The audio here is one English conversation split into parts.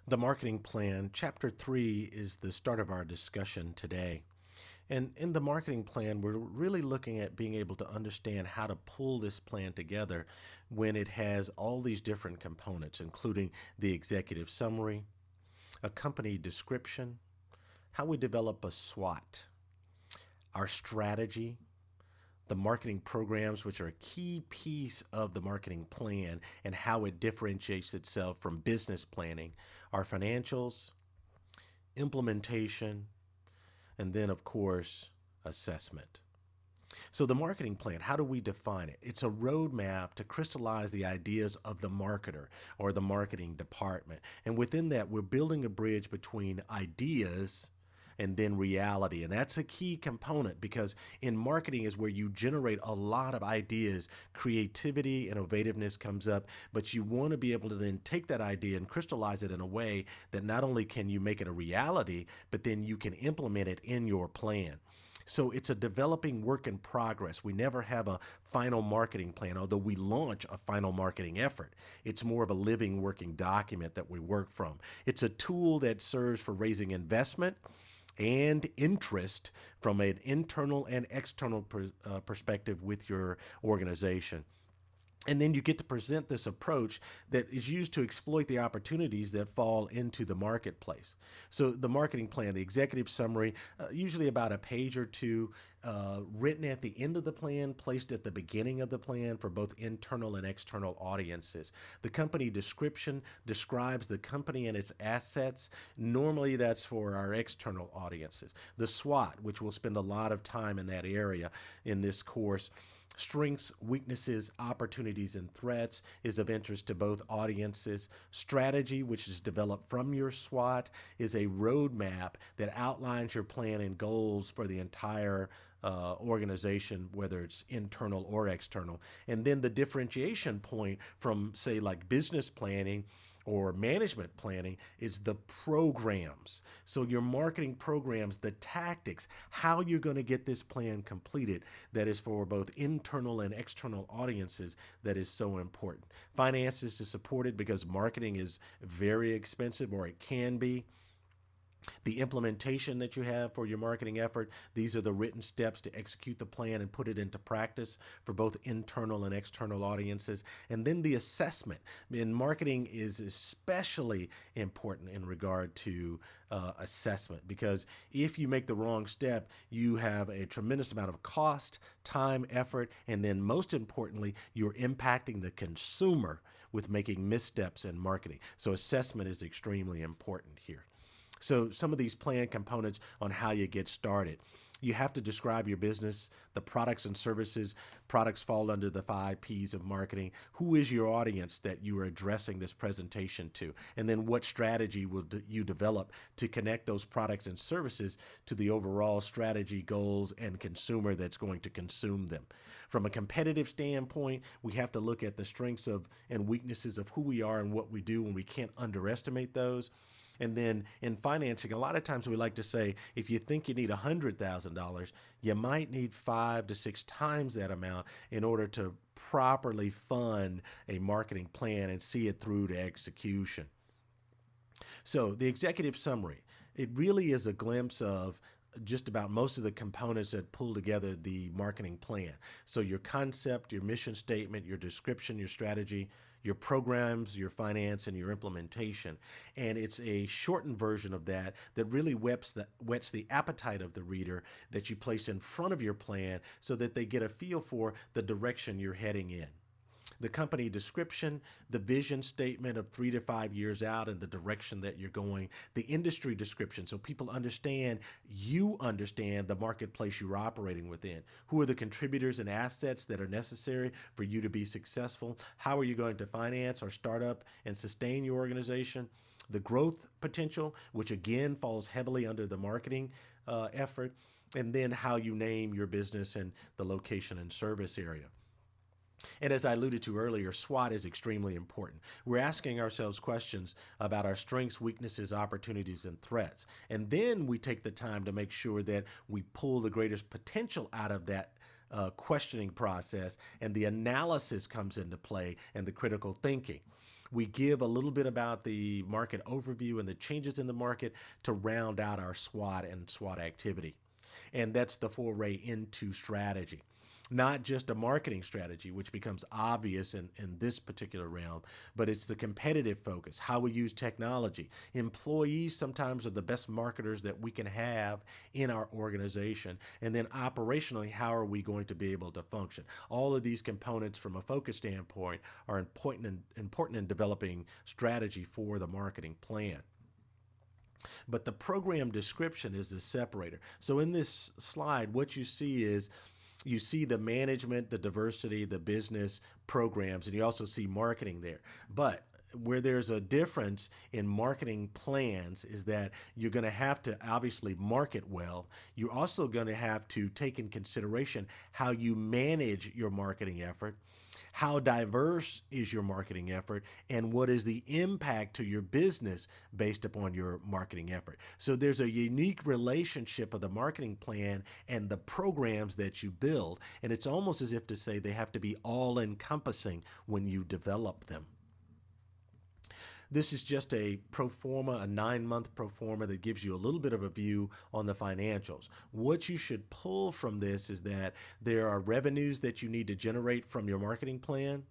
The marketing plan, chapter 3, is the start of our discussion today. And in the marketing plan, we're really looking at being able to understand how to pull this plan together when it has all these different components, including the executive summary, a company description, how we develop a SWOT, our strategy, the marketing programs, which are a key piece of the marketing plan and how it differentiates itself from business planning, our financials, implementation, and then, of course, assessment. So, the marketing plan, how do we define it? It's a roadmap to crystallize the ideas of the marketer or the marketing department. And within that, we're building a bridge between ideas and then reality. And that's a key component because in marketing is where you generate a lot of ideas, creativity, innovativeness comes up, but you want to be able to then take that idea and crystallize it in a way that not only can you make it a reality, but then you can implement it in your plan. So it's a developing work in progress. We never have a final marketing plan, although we launch a final marketing effort. It's more of a living, working document that we work from. It's a tool that serves for raising investment and interest from an internal and external perspective with your organization. And then you get to present this approach that is used to exploit the opportunities that fall into the marketplace. So, the marketing plan, the executive summary, usually about a page or two, written at the end of the plan, placed at the beginning of the plan for both internal and external audiences. The company description describes the company and its assets. Normally, that's for our external audiences. The SWOT, which we'll spend a lot of time in that area in this course, strengths, weaknesses, opportunities, and threats is of interest to both audiences. Strategy, which is developed from your SWOT, is a roadmap that outlines your plan and goals for the entire organization, whether it's internal or external. And then the differentiation point from, say, like business planning or management planning is the programs. So your marketing programs, the tactics, how you're going to get this plan completed that is for both internal and external audiences that is so important. Finances to support it because marketing is very expensive or it can be. The implementation that you have for your marketing effort, these are the written steps to execute the plan and put it into practice for both internal and external audiences. And then the assessment. In marketing is especially important in regard to assessment because if you make the wrong step, you have a tremendous amount of cost, time, effort, and then most importantly, you're impacting the consumer with making missteps in marketing. So assessment is extremely important here. So, some of these plan components on how you get started. You have to describe your business, the products and services. Products fall under the 5 P's of marketing. Who is your audience that you are addressing this presentation to? And then what strategy will you develop to connect those products and services to the overall strategy, goals, and consumer that's going to consume them? From a competitive standpoint, we have to look at the strengths of and weaknesses of who we are and what we do, and we can't underestimate those. And then in financing, a lot of times we like to say if you think you need $100,000, you might need 5 to 6 times that amount in order to properly fund a marketing plan and see it through to execution. So, the executive summary, it really is a glimpse of just about most of the components that pull together the marketing plan. So, your concept, your mission statement, your description, your strategy, your programs, your finance, and your implementation. And it's a shortened version of that that really whets the appetite of the reader that you place in front of your plan so that they get a feel for the direction you're heading in. The company description, the vision statement of 3 to 5 years out and the direction that you're going, the industry description, so people understand you understand the marketplace you're operating within. Who are the contributors and assets that are necessary for you to be successful? How are you going to finance or start up and sustain your organization? The growth potential, which again falls heavily under the marketing effort, and then how you name your business and the location and service area. And as I alluded to earlier, SWOT is extremely important. We're asking ourselves questions about our strengths, weaknesses, opportunities, and threats. And then we take the time to make sure that we pull the greatest potential out of that questioning process, and the analysis comes into play and the critical thinking. We give a little bit about the market overview and the changes in the market to round out our SWOT and SWOT activity. And that's the foray into strategy. Not just a marketing strategy, which becomes obvious in this particular realm, but it's the competitive focus, how we use technology. Employees sometimes are the best marketers that we can have in our organization. And then operationally, how are we going to be able to function? All of these components from a focus standpoint are important in developing strategy for the marketing plan. But the program description is the separator. So in this slide, what you see is you see the management, the diversity, the business programs, and you also see marketing there. But where there's a difference in marketing plans is that you're going to have to obviously market well. You're also going to have to take in consideration how you manage your marketing effort, how diverse is your marketing effort, and what is the impact to your business based upon your marketing effort. So there's a unique relationship of the marketing plan and the programs that you build, and it's almost as if to say they have to be all encompassing when you develop them. This is just a pro forma, a 9-month pro forma that gives you a little bit of a view on the financials. What you should pull from this is that there are revenues that you need to generate from your marketing plan.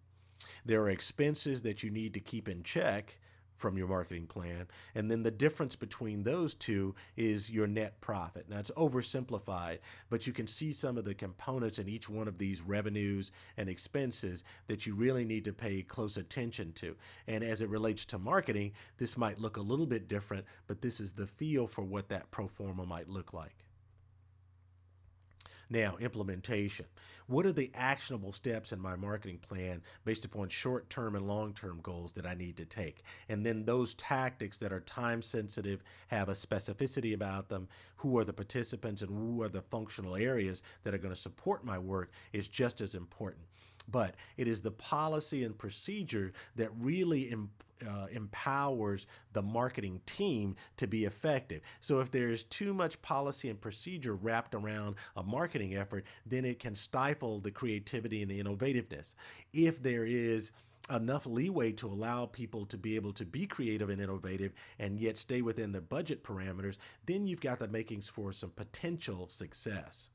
There are expenses that you need to keep in check from your marketing plan. And then the difference between those two is your net profit. Now, it's oversimplified, but you can see some of the components in each one of these revenues and expenses that you really need to pay close attention to. And as it relates to marketing, this might look a little bit different, but this is the feel for what that pro forma might look like. Now, implementation. What are the actionable steps in my marketing plan based upon short term and long term goals that I need to take? And then those tactics that are time sensitive, have a specificity about them, who are the participants and who are the functional areas that are going to support my work is just as important. But it is the policy and procedure that really empowers the marketing team to be effective. So if there's too much policy and procedure wrapped around a marketing effort, then it can stifle the creativity and the innovativeness. If there is enough leeway to allow people to be able to be creative and innovative and yet stay within the budget parameters, then you've got the makings for some potential success.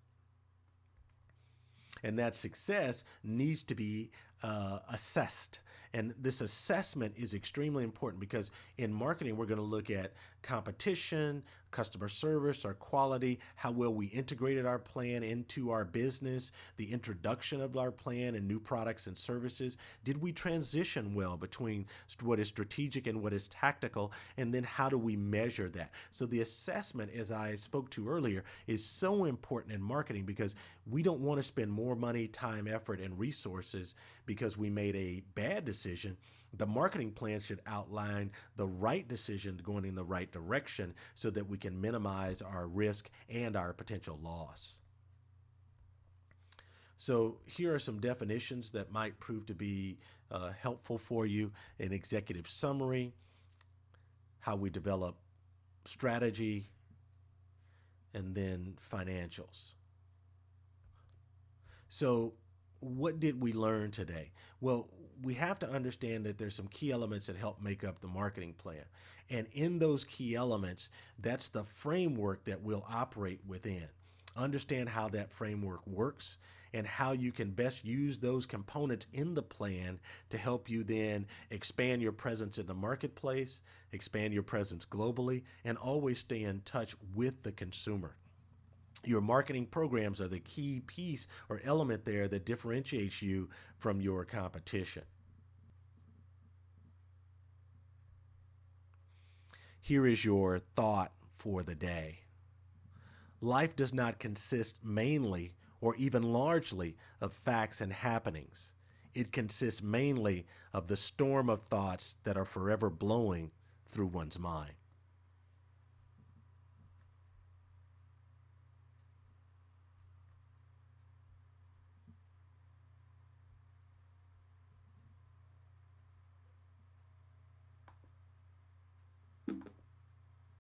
And that success needs to be assessed. And this assessment is extremely important because in marketing, we're going to look at competition, customer service, our quality, how well we integrated our plan into our business, the introduction of our plan and new products and services. Did we transition well between what is strategic and what is tactical? And then how do we measure that? So the assessment, as I spoke to earlier, is so important in marketing because we don't want to spend more money, time, effort, and resources because we made a bad decision. The marketing plan should outline the right decision going in the right direction so that we can minimize our risk and our potential loss. So here are some definitions that might prove to be helpful for you. An executive summary, how we develop strategy, and then financials. So what did we learn today? Well, we have to understand that there's some key elements that help make up the marketing plan. And in those key elements, that's the framework that we'll operate within. Understand how that framework works and how you can best use those components in the plan to help you then expand your presence in the marketplace, expand your presence globally, and always stay in touch with the consumer. Your marketing programs are the key piece or element there that differentiates you from your competition. Here is your thought for the day. Life does not consist mainly or even largely of facts and happenings. It consists mainly of the storm of thoughts that are forever blowing through one's mind.